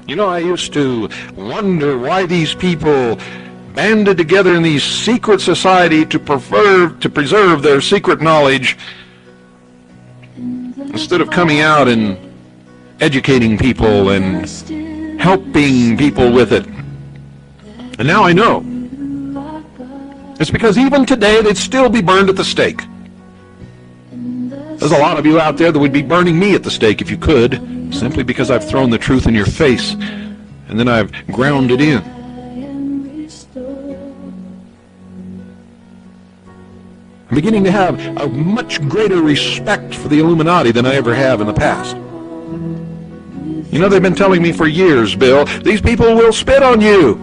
You know, I used to wonder why these people banded together in these secret society to preserve their secret knowledge instead of coming out and educating people and helping people with it. And now I know. It's because even today they'd still be burned at the stake. There's a lot of you out there that would be burning me at the stake if you could, simply because I've thrown the truth in your face and then I've ground it in. I'm beginning to have a much greater respect for the Illuminati than I ever have in the past. You know, they've been telling me for years, Bill, these people will spit on you.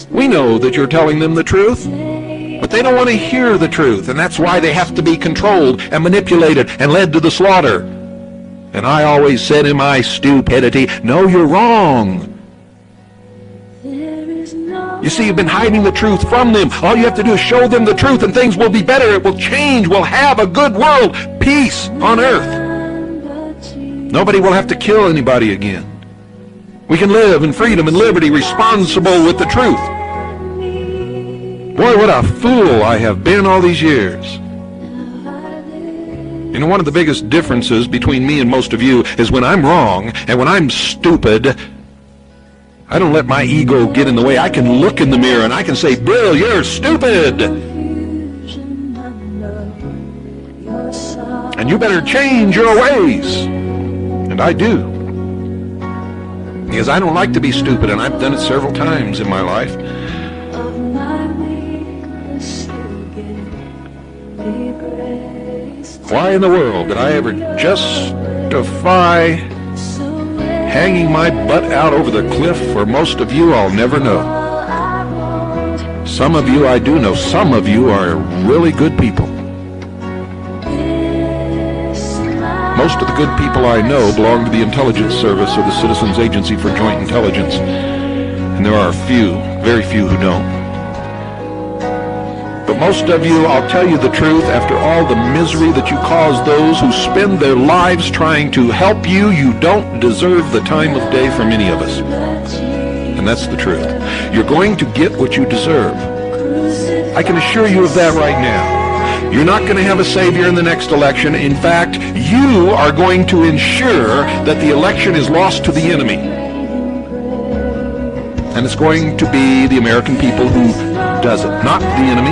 We know that you're telling them the truth, but they don't want to hear the truth, and that's why they have to be controlled and manipulated and led to the slaughter. And I always said in my stupidity, no, you're wrong. You see, you've been hiding the truth from them. All you have to do is show them the truth, and things will be better. It will change. We'll have a good world, peace on earth. Nobody will have to kill anybody again. We can live in freedom and liberty, responsible with the truth. Boy, what a fool I have been all these years. You know, one of the biggest differences between me and most of you is when I'm wrong and when I'm stupid, I don't let my ego get in the way. I can look in the mirror and I can say, Bill, you're stupid. And you better change your ways. And I do. Because I don't like to be stupid, and I've done it several times in my life. Why in the world did I ever justify hanging my butt out over the cliff? For most of you, I'll never know. Some of you I do know. Some of you are really good people. Most of the good people I know belong to the intelligence service or the Citizens Agency for Joint Intelligence. And there are a few, very few who don't. But most of you, I'll tell you the truth, after all the misery that you cause those who spend their lives trying to help you, you don't deserve the time of day from any of us. And that's the truth. You're going to get what you deserve. I can assure you of that right now. You're not going to have a savior in the next election. In fact, you are going to ensure that the election is lost to the enemy. And it's going to be the American people who does it, not the enemy.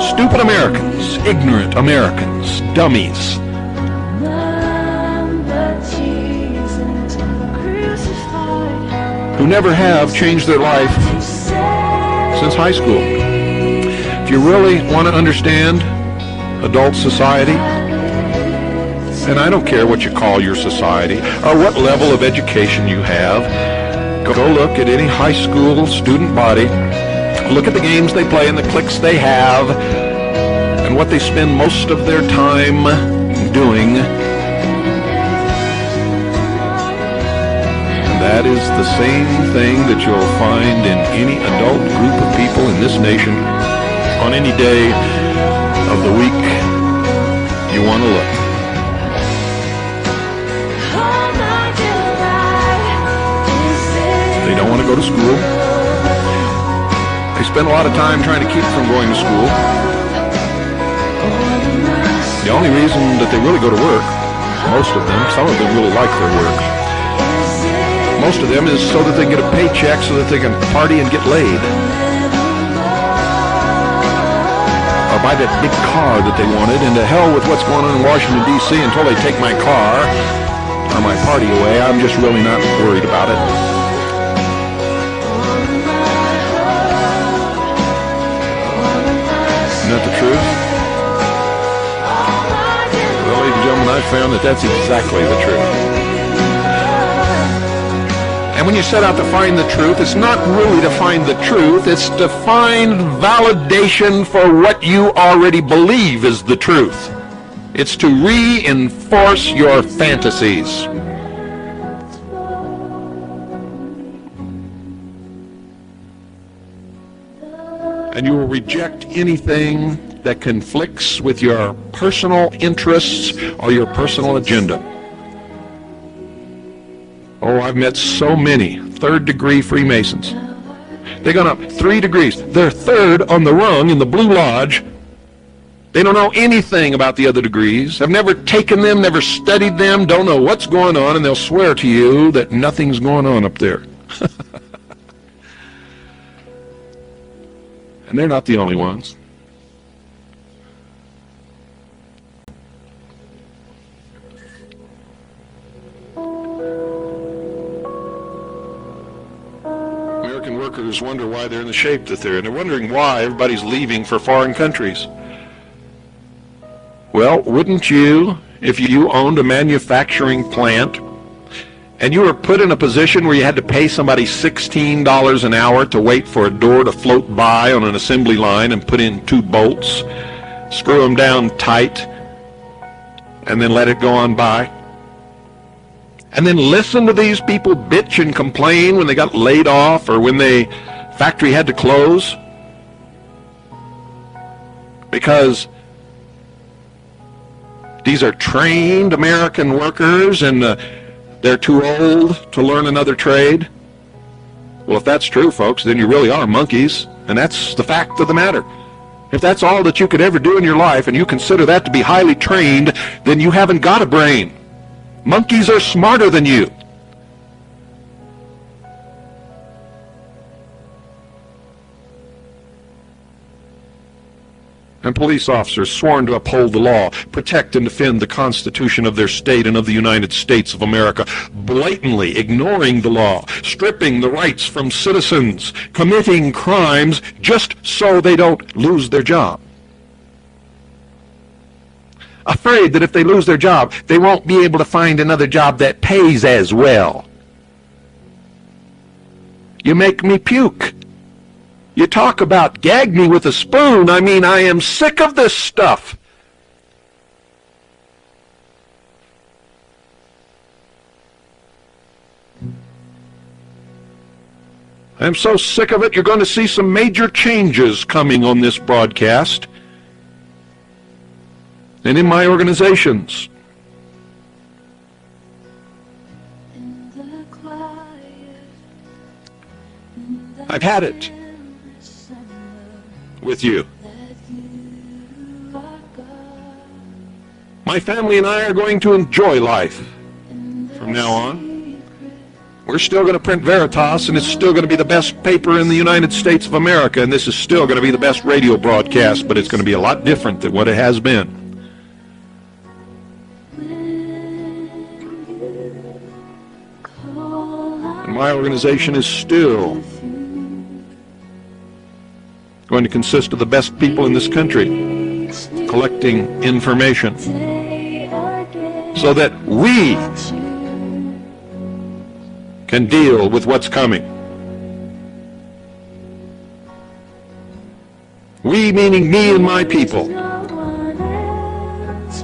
Stupid Americans, ignorant Americans, dummies. Who never have changed their life since high school. If you really want to understand adult society, and I don't care what you call your society or what level of education you have, go look at any high school student body, look at the games they play and the cliques they have and what they spend most of their time doing. And that is the same thing that you'll find in any adult group of people in this nation on any day of the week you want to look. They don't want to go to school. They spend a lot of time trying to keep from going to school. The only reason that they really go to work, most of them, some of them really like their work. Most of them is so that they can get a paycheck so that they can party and get laid. Or buy that big car that they wanted, and to hell with what's going on in Washington, D.C. until they take my car or my party away. I'm just really not worried about it. Isn't that the truth? Well, ladies and gentlemen, I've found that that's exactly the truth. And when you set out to find the truth, it's not really to find the truth, it's to find validation for what you already believe is the truth. It's to reinforce your fantasies. And you will reject anything that conflicts with your personal interests or your personal agenda. Oh, I've met so many third-degree Freemasons. They've gone up 3 degrees. They're third on the rung in the Blue Lodge. They don't know anything about the other degrees, have never taken them, never studied them, don't know what's going on, and they'll swear to you that nothing's going on up there. And they're not the only ones. American workers wonder why they're in the shape that they're in. They're wondering why everybody's leaving for foreign countries. Well, wouldn't you, if you owned a manufacturing plant and you were put in a position where you had to pay somebody $16 an hour to wait for a door to float by on an assembly line and put in 2 bolts, screw them down tight, and then let it go on by? And then listen to these people bitch and complain when they got laid off or when the factory had to close? Because these are trained American workers and they're too old to learn another trade. Well, if that's true, folks, then you really are monkeys, and that's the fact of the matter. If that's all that you could ever do in your life and you consider that to be highly trained, then you haven't got a brain. Monkeys are smarter than you. And police officers sworn to uphold the law, protect and defend the Constitution of their state and of the United States of America, blatantly ignoring the law, stripping the rights from citizens, committing crimes just so they don't lose their job. Afraid that if they lose their job, they won't be able to find another job that pays as well. You make me puke. You talk about gag me with a spoon. I mean, I am sick of this stuff. I'm so sick of it, you're going to see some major changes coming on this broadcast and in my organizations. I've had it with you. My family and I are going to enjoy life from now on. We're still going to print Veritas, and it's still going to be the best paper in the United States of America, and this is still going to be the best radio broadcast, but it's going to be a lot different than what it has been. And my organization is still going to consist of the best people in this country collecting information so that we can deal with what's coming. We meaning me and my people.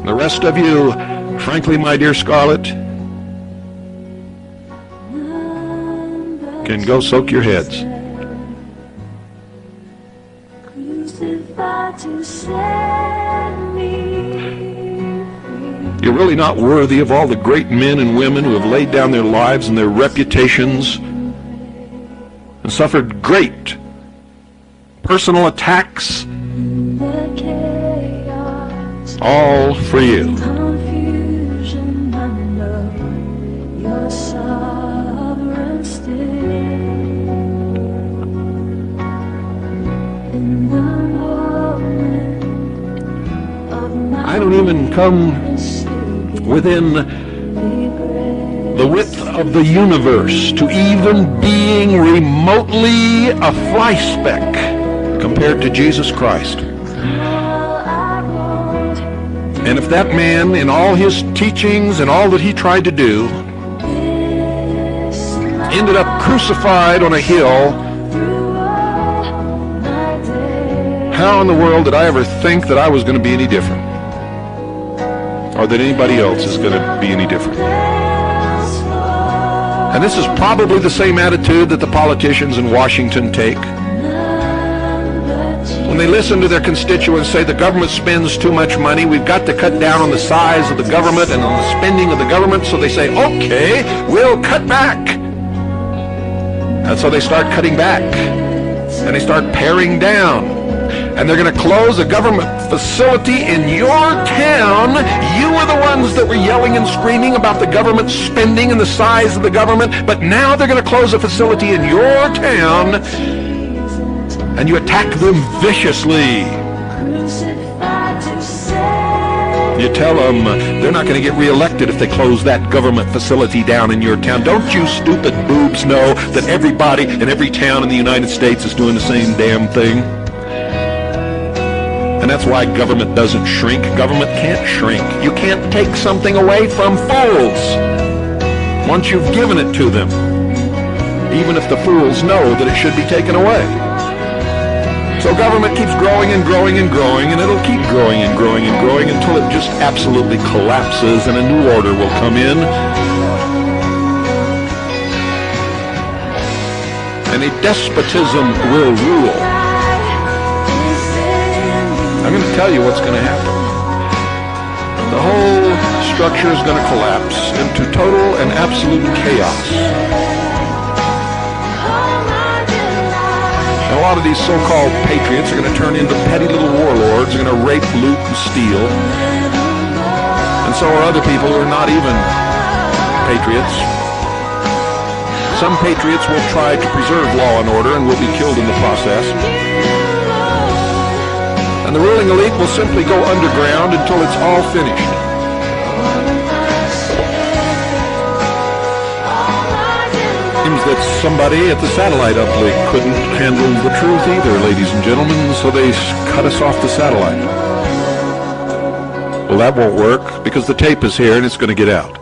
The rest of you, frankly, my dear Scarlett, can go soak your heads. You're really not worthy of all the great men and women who have laid down their lives and their reputations and suffered great personal attacks, all for you. I don't even come within the width of the universe to even being remotely a fly speck compared to Jesus Christ. And if that man, in all his teachings and all that he tried to do, ended up crucified on a hill, how in the world did I ever think that I was going to be any different? Or that anybody else is going to be any different? And this is probably the same attitude that the politicians in Washington take. when they listen to their constituents say the government spends too much money, we've got to cut down on the size of the government and on the spending of the government, so they say, okay, we'll cut back. And so they start cutting back, and they start paring down. And they're going to close a government facility in your town. You were the ones that were yelling and screaming about the government spending and the size of the government, but now they're going to close a facility in your town, and you attack them viciously. You tell them they're not going to get reelected if they close that government facility down in your town. Don't you stupid boobs know that everybody in every town in the United States is doing the same damn thing? And that's why government doesn't shrink. Government can't shrink. You can't take something away from fools once you've given it to them, even if the fools know that it should be taken away. So government keeps growing and growing and growing, and it'll keep growing and growing and growing until it just absolutely collapses and a new order will come in. And a despotism will rule. I'm going to tell you what's going to happen. The whole structure is going to collapse into total and absolute chaos. And a lot of these so-called patriots are going to turn into petty little warlords. They're going to rape, loot, and steal. And so are other people who are not even patriots. Some patriots will try to preserve law and order and will be killed in the process. And the ruling elite will simply go underground until it's all finished. Seems that somebody at the satellite uplink couldn't handle the truth either, ladies and gentlemen, so they cut us off the satellite. Well, that won't work because the tape is here and it's going to get out.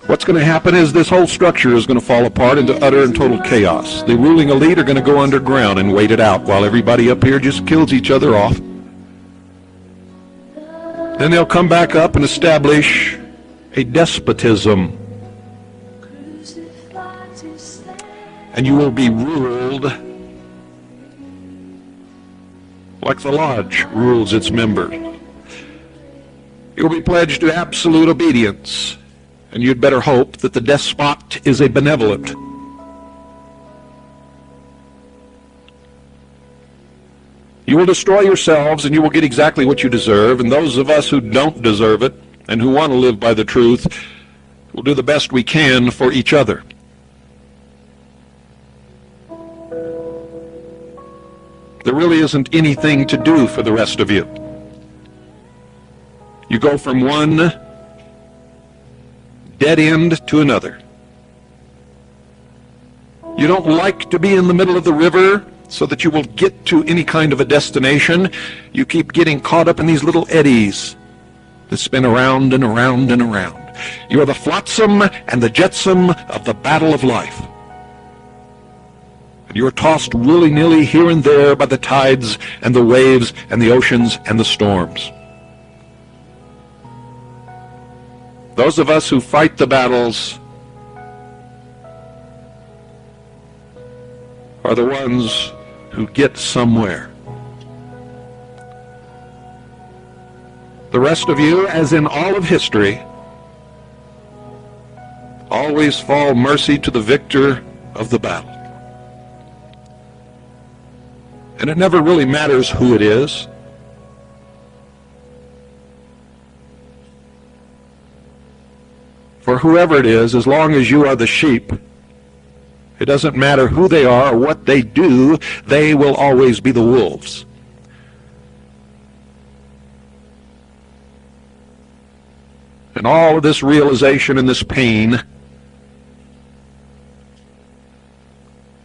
What's going to happen is this whole structure is going to fall apart into utter and total chaos. The ruling elite are going to go underground and wait it out while everybody up here just kills each other off. Then they'll come back up and establish a despotism. And you will be ruled like the lodge rules its members. You will be pledged to absolute obedience. And you'd better hope that the despot is a benevolent. You will destroy yourselves and you will get exactly what you deserve. And those of us who don't deserve it and who want to live by the truth will do the best we can for each other. There really isn't anything to do for the rest of you. You go from one dead end to another. You don't like to be in the middle of the river so that you will get to any kind of a destination. You keep getting caught up in these little eddies that spin around and around and around. You are the flotsam and the jetsam of the battle of life. And you are tossed willy-nilly here and there by the tides and the waves and the oceans and the storms. Those of us who fight the battles are the ones who get somewhere. The rest of you, as in all of history, always fall mercy to the victor of the battle. And it never really matters who it is. For whoever it is, as long as you are the sheep, it doesn't matter who they are or what they do, they will always be the wolves. And all of this realization and this pain,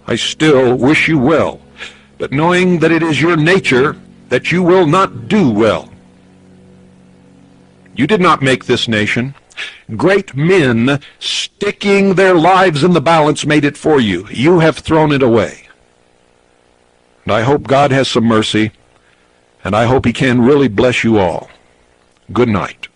I still wish you well, but knowing that it is your nature that you will not do well. You did not make this nation. Great men sticking their lives in the balance made it for you. You have thrown it away. And I hope God has some mercy, and I hope He can really bless you all. Good night.